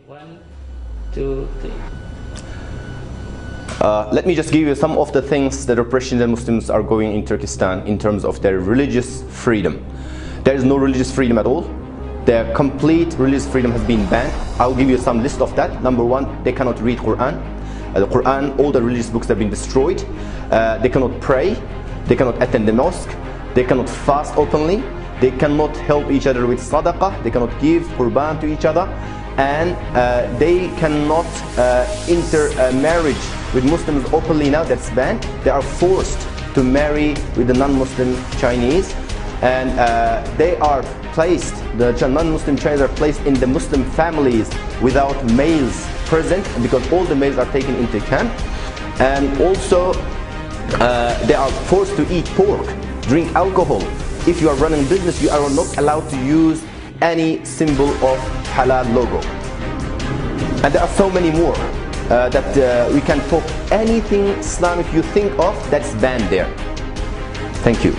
One, two, three. Let me just give you some of the things that oppression that Muslims are going in Turkestan in terms of their religious freedom. There is no religious freedom at all. Their complete religious freedom has been banned. I'll give you some list of that. Number one, they cannot read Quran. The Quran, all the religious books have been destroyed. They cannot pray. They cannot attend the mosque. They cannot fast openly. They cannot help each other with sadaqah. They cannot give qurban to each other. And they cannot enter marriage with Muslims openly now. That's banned. They are forced to marry with the non-Muslim Chinese. And they are placed, the non-Muslim Chinese are placed in the Muslim families without males present, because all the males are taken into camp. And also they are forced to eat pork, drink alcohol. If you are running business, you are not allowed to use any symbol of halal logo. And there are so many more that we can talk. Anything Islamic you think of, that's banned there. Thank you.